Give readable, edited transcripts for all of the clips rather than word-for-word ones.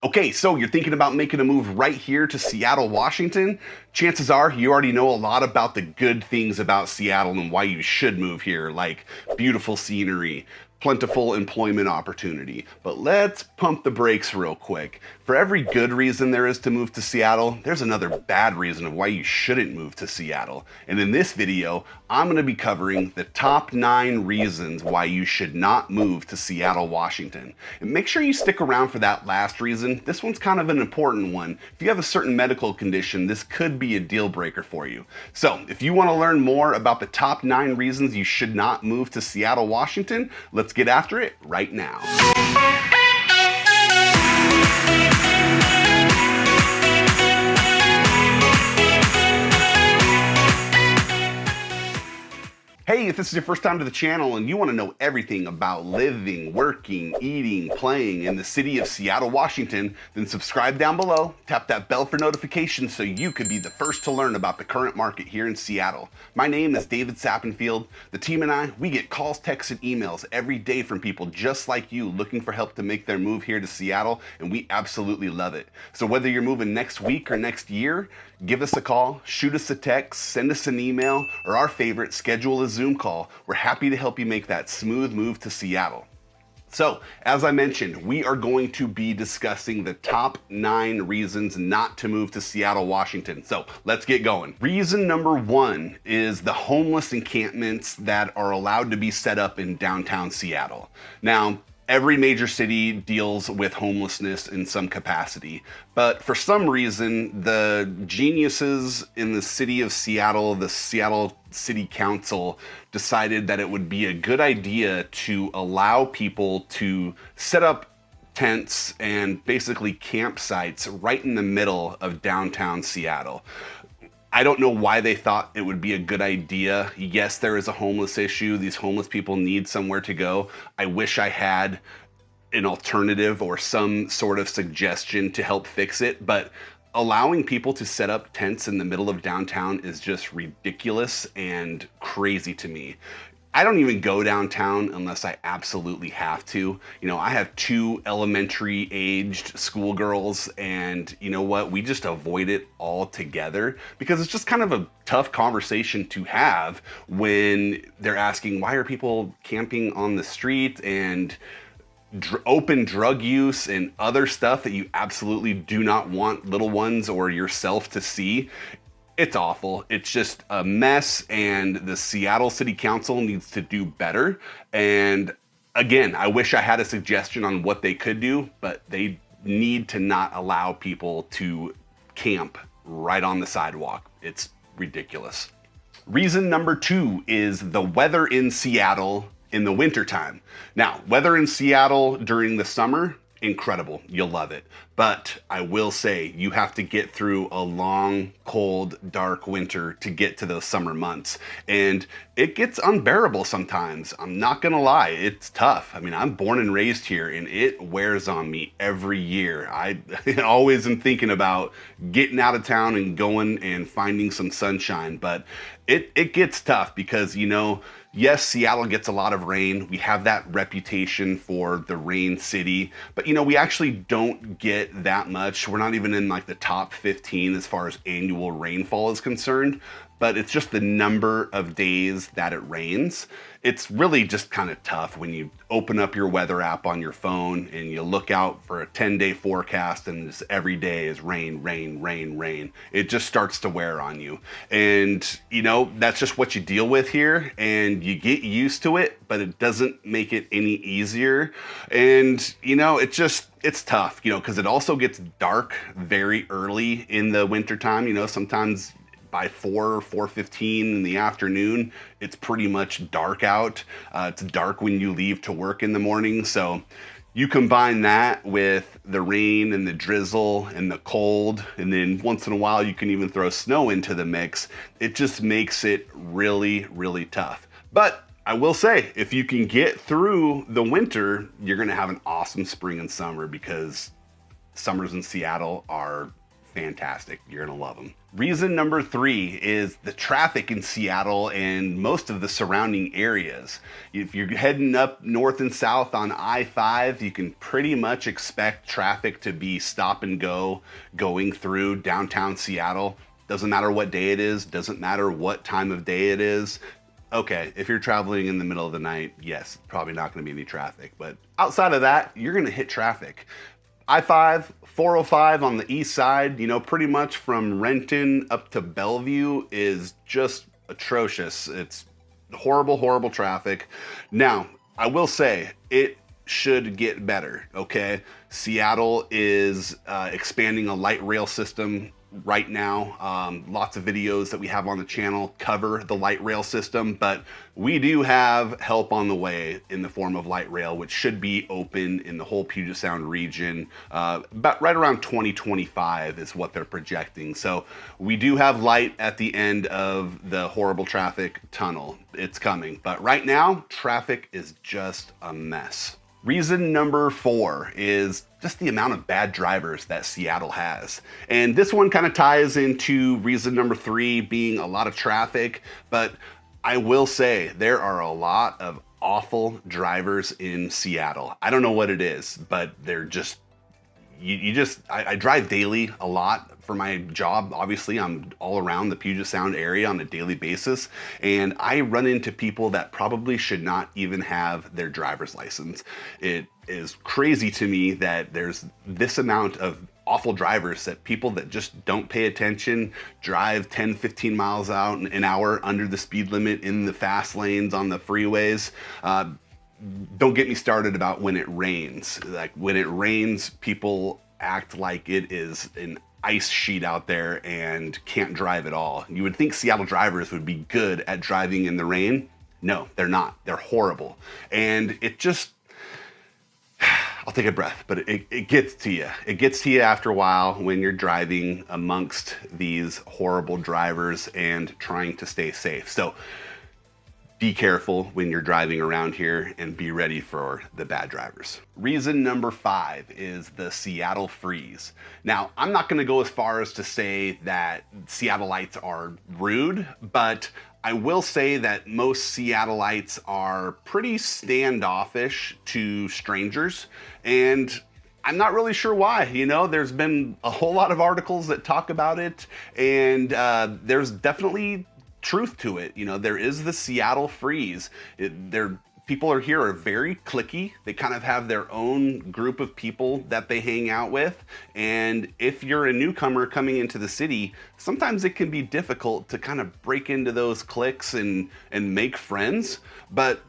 Okay, so you're thinking about making a move right here to Seattle, Washington? Chances are you already know a lot about the good things about Seattle and why you should move here, like beautiful scenery, plentiful employment opportunity. But let's pump the brakes real quick. For every good reason there is to move to Seattle, there's another bad reason of why you shouldn't move to Seattle. And in this video, I'm going to be covering the top 9 reasons why you should not move to Seattle, Washington. And make sure you stick around for that last reason. This one's kind of an important one. If you have a certain medical condition, this could be a deal breaker for you. So if you want to learn more about the top 9 reasons you should not move to Seattle, Washington, let's get after it right now. Hey, if this is your first time to the channel and you want to know everything about living, working, eating, playing in the city of Seattle, Washington, then subscribe down below, tap that bell for notifications so you could be the first to learn about the current market here in Seattle. My name is David Sappenfield. The team and I, we get calls, texts, and emails every day from people just like you looking for help to make their move here to Seattle, and we absolutely love it. So whether you're moving next week or next year, give us a call, shoot us a text, send us an email, or our favorite, schedule a Zoom call. We're happy to help you make that smooth move to Seattle. So, as I mentioned, we are going to be discussing the top 9 reasons not to move to Seattle, Washington. So, let's get going. Reason number 1 is the homeless encampments that are allowed to be set up in downtown Seattle. Now, every major city deals with homelessness in some capacity, but for some reason, the geniuses in the city of Seattle, the Seattle City Council, decided that it would be a good idea to allow people to set up tents and basically campsites right in the middle of downtown Seattle. I don't know why they thought it would be a good idea. Yes, there is a homeless issue. These homeless people need somewhere to go. I wish I had an alternative or some sort of suggestion to help fix it, but allowing people to set up tents in the middle of downtown is just ridiculous and crazy to me. I don't even go downtown unless I absolutely have to. You know, I have 2 elementary aged schoolgirls, and you know what? We just avoid it altogether because it's just kind of a tough conversation to have when they're asking, why are people camping on the street, and open drug use and other stuff that you absolutely do not want little ones or yourself to see. It's awful. It's just a mess, and the Seattle City Council needs to do better. And again, I wish I had a suggestion on what they could do, but they need to not allow people to camp right on the sidewalk. It's ridiculous. Reason number 2 is the weather in Seattle in the wintertime. Now, weather in Seattle during the summer, incredible. You'll love it. But I will say you have to get through a long, cold, dark winter to get to those summer months. And it gets unbearable sometimes. I'm not gonna lie, it's tough. I mean, I'm born and raised here, and it wears on me every year. I always am thinking about getting out of town and going and finding some sunshine, but it gets tough because, you know, yes, Seattle gets a lot of rain. We have that reputation for the rain city, but you know, we actually don't get that much. We're not even in like the top 15 as far as annual rainfall is concerned, but it's just the number of days that it rains. It's really just kind of tough when you open up your weather app on your phone and you look out for a 10-day forecast and just every day is rain, rain, rain, rain. It just starts to wear on you. And you know, that's just what you deal with here, and you get used to it, but it doesn't make it any easier. And you know, it's tough, you know, because it also gets dark very early in the wintertime. You know, sometimes by 4:15 in the afternoon, it's pretty much dark out. It's dark when you leave to work in the morning. So you combine that with the rain and the drizzle and the cold, and then once in a while you can even throw snow into the mix. It just makes it really, really tough. But I will say, if you can get through the winter, you're gonna have an awesome spring and summer, because summers in Seattle are fantastic. You're gonna love them. Reason number 3 is the traffic in Seattle and most of the surrounding areas. If you're heading up north and south on I-5, you can pretty much expect traffic to be stop and go going through downtown Seattle. Doesn't matter what day it is, doesn't matter what time of day it is. Okay, if you're traveling in the middle of the night, yes, probably not gonna be any traffic, but outside of that, you're gonna hit traffic. I-5, 405 on the east side, you know, pretty much from Renton up to Bellevue is just atrocious. It's horrible, horrible traffic. Now, I will say, it should get better, okay? Seattle is expanding a light rail system right now. Lots of videos that we have on the channel cover the light rail system, but we do have help on the way in the form of light rail, which should be open in the whole Puget Sound region about right around 2025 is what they're projecting. So we do have light at the end of the horrible traffic tunnel. It's coming, but right now traffic is just a mess. Reason number 4 is just the amount of bad drivers that Seattle has. And this one kind of ties into reason number 3 being a lot of traffic, but I will say there are a lot of awful drivers in Seattle. I don't know what it is, but they're just, I drive daily a lot for my job. Obviously, I'm all around the Puget Sound area on a daily basis, and I run into people that probably should not even have their driver's license. It is crazy to me that there's this amount of awful drivers, that people that just don't pay attention, drive 10, 15 miles out an hour under the speed limit in the fast lanes on the freeways. Don't get me started about when it rains. Like when it rains, people act like it is an ice sheet out there and can't drive at all. You would think Seattle drivers would be good at driving in the rain. No, they're not. They're horrible. And it just, I'll take a breath, but it gets to you. It gets to you after a while when you're driving amongst these horrible drivers and trying to stay safe. So be careful when you're driving around here and be ready for the bad drivers. Reason number 5 is the Seattle freeze. Now, I'm not gonna go as far as to say that Seattleites are rude, but I will say that most Seattleites are pretty standoffish to strangers, and I'm not really sure why. You know, there's been a whole lot of articles that talk about it, and there's definitely truth to it. You know, there is the Seattle freeze. People here are very cliquey. They kind of have their own group of people that they hang out with. And if you're a newcomer coming into the city, sometimes it can be difficult to kind of break into those cliques and make friends. But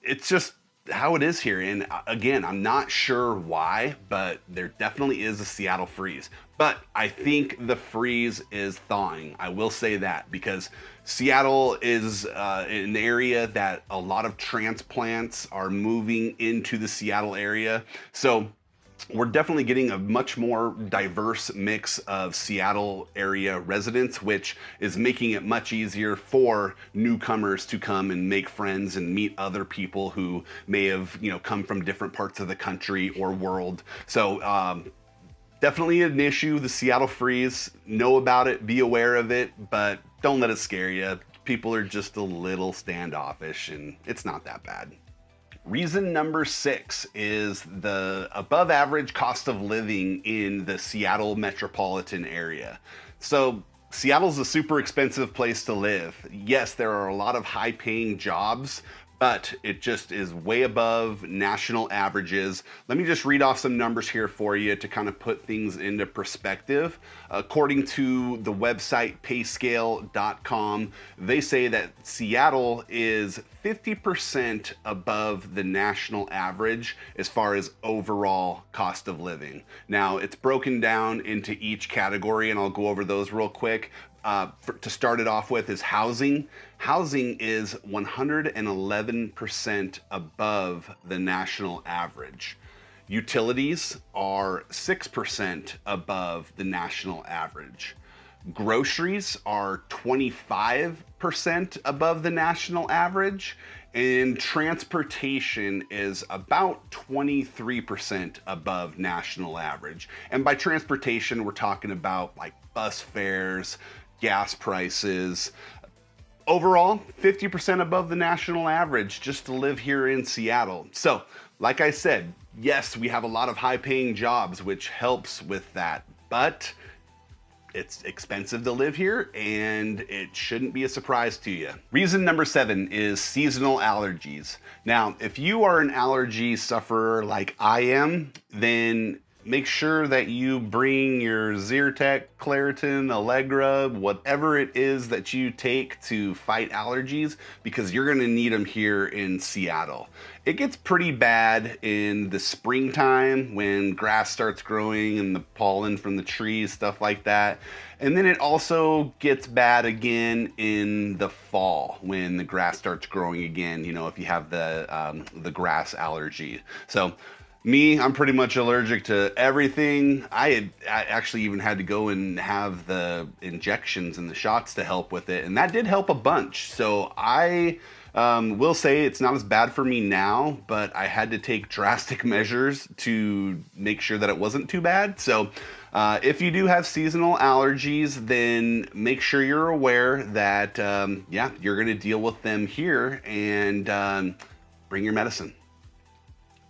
it's just how it is here. And again, I'm not sure why, but there definitely is a Seattle freeze. But I think the freeze is thawing. I will say that, because Seattle is an area that a lot of transplants are moving into the Seattle area. So we're definitely getting a much more diverse mix of Seattle area residents, which is making it much easier for newcomers to come and make friends and meet other people who may have, you know, come from different parts of the country or world. So definitely an issue, the Seattle freeze. Know about it, be aware of it, but don't let it scare you. People are just a little standoffish, and it's not that bad. Reason number 6 is the above average cost of living in the Seattle metropolitan area. So Seattle's a super expensive place to live. Yes, there are a lot of high paying jobs, but it just is way above national averages. Let me just read off some numbers here for you to kind of put things into perspective. According to the website payscale.com, they say that Seattle is 50% above the national average as far as overall cost of living. Now, it's broken down into each category, and I'll go over those real quick. To start it off with is housing. Housing is 111% above the national average. Utilities are 6% above the national average. Groceries are 25% above the national average, and transportation is about 23% above national average. And by transportation, we're talking about like bus fares, gas prices. Overall, 50% above the national average just to live here in Seattle. So, like I said, yes, we have a lot of high-paying jobs, which helps with that, but it's expensive to live here, and it shouldn't be a surprise to you. Reason number 7 is seasonal allergies. Now, if you are an allergy sufferer like I am, then make sure that you bring your Zyrtec, Claritin, Allegra, whatever it is that you take to fight allergies, because you're gonna need them here in Seattle. It gets pretty bad in the springtime when grass starts growing and the pollen from the trees, stuff like that. And then it also gets bad again in the fall when the grass starts growing again, you know, if you have the grass allergy. So I'm pretty much allergic to everything. I actually even had to go and have the injections and the shots to help with it, and that did help a bunch. So I will say it's not as bad for me now, but I had to take drastic measures to make sure that it wasn't too bad. So if you do have seasonal allergies, then make sure you're aware that, you're gonna deal with them here, and bring your medicine.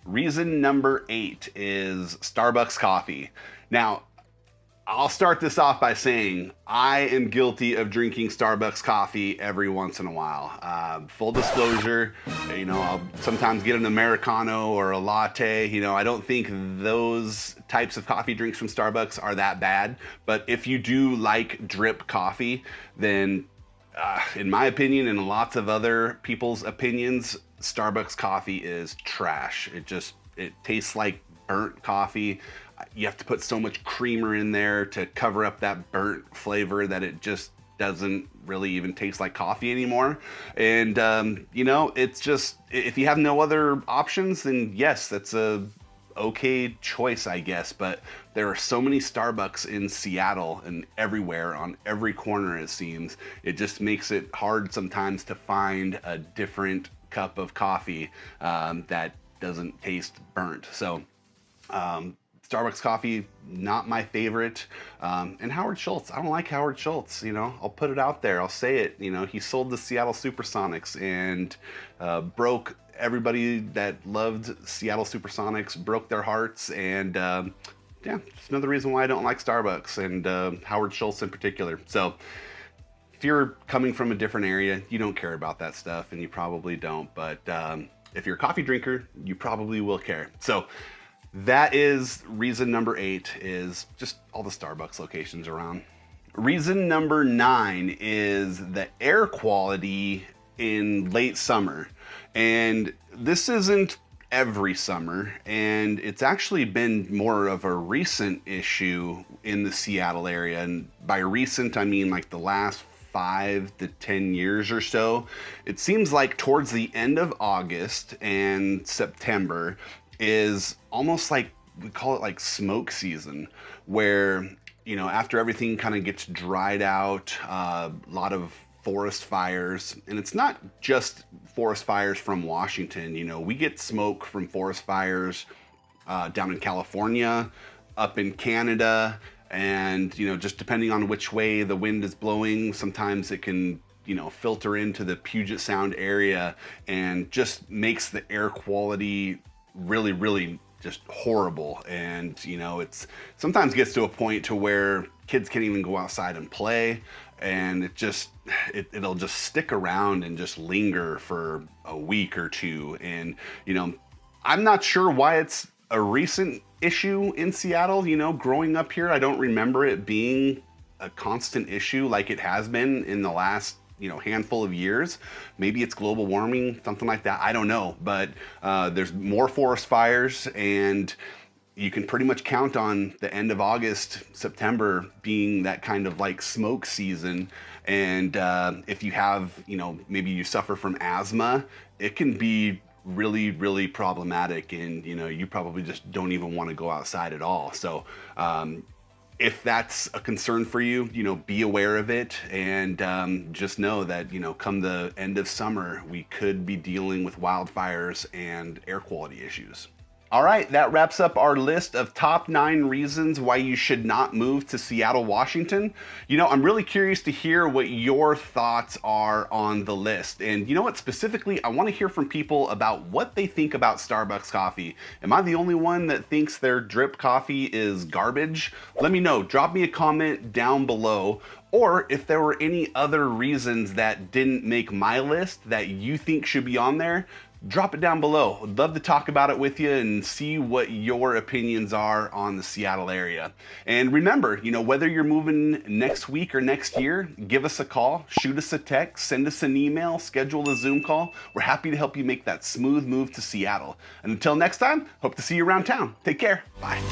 Reason number 8 is Starbucks coffee. Now, I'll start this off by saying I am guilty of drinking Starbucks coffee every once in a while. Full disclosure, you know, I'll sometimes get an Americano or a latte. You know, I don't think those types of coffee drinks from Starbucks are that bad. But if you do like drip coffee, then in my opinion and lots of other people's opinions, Starbucks coffee is trash. It tastes like burnt coffee. You have to put so much creamer in there to cover up that burnt flavor that it just doesn't really even taste like coffee anymore. And you know, it's just, if you have no other options, then yes, that's a okay choice, I guess. But there are so many Starbucks in Seattle and everywhere, on every corner it seems. It just makes it hard sometimes to find a different cup of coffee that doesn't taste burnt. So Starbucks coffee, not my favorite. And Howard Schultz, I don't like Howard Schultz, you know, I'll put it out there, I'll say it, you know, he sold the Seattle Supersonics and broke everybody that loved Seattle Supersonics, broke their hearts, and just another reason why I don't like Starbucks and Howard Schultz in particular. So if you're coming from a different area, you don't care about that stuff, and you probably don't, but if you're a coffee drinker, you probably will care. So that is reason number 8, is just all the Starbucks locations around. Reason number 9 is the air quality in late summer. And this isn't every summer, and it's actually been more of a recent issue in the Seattle area. And by recent, I mean like the last 5 to 10 years or so. It seems like towards the end of August and September is almost like, we call it like smoke season, where, you know, after everything kind of gets dried out, a lot of forest fires. And it's not just forest fires from Washington. You know, we get smoke from forest fires down in California, up in Canada, and, you know, just depending on which way the wind is blowing, sometimes it can, you know, filter into the Puget Sound area and just makes the air quality really, really just horrible. And, you know, it's sometimes gets to a point to where kids can't even go outside and play, and it'll just stick around and just linger for a week or two. And, you know, I'm not sure why it's a recent issue in Seattle. You know, growing up here, I don't remember it being a constant issue like it has been in the last, you know, handful of years. Maybe it's global warming, something like that, I don't know. But there's more forest fires, and you can pretty much count on the end of August, September being that kind of like smoke season. And if you have, you know, maybe you suffer from asthma, it can be really, really problematic, and, you know, you probably just don't even want to go outside at all. So if that's a concern for you, be aware of it, and just know that, come the end of summer, we could be dealing with wildfires and air quality issues. All right, that wraps up our list of top 9 reasons why you should not move to Seattle, Washington. I'm really curious to hear what your thoughts are on the list. And you know what, specifically, I want to hear from people about what they think about Starbucks coffee. Am I the only one that thinks their drip coffee is garbage? Let me know. Drop me a comment down below. Or if there were any other reasons that didn't make my list that you think should be on there, drop it down below. I'd love to talk about it with you and see what your opinions are on the Seattle area. And remember, whether you're moving next week or next year, give us a call, shoot us a text, send us an email, schedule a Zoom call. We're happy to help you make that smooth move to Seattle. And until next time, hope to see you around town. Take care. Bye.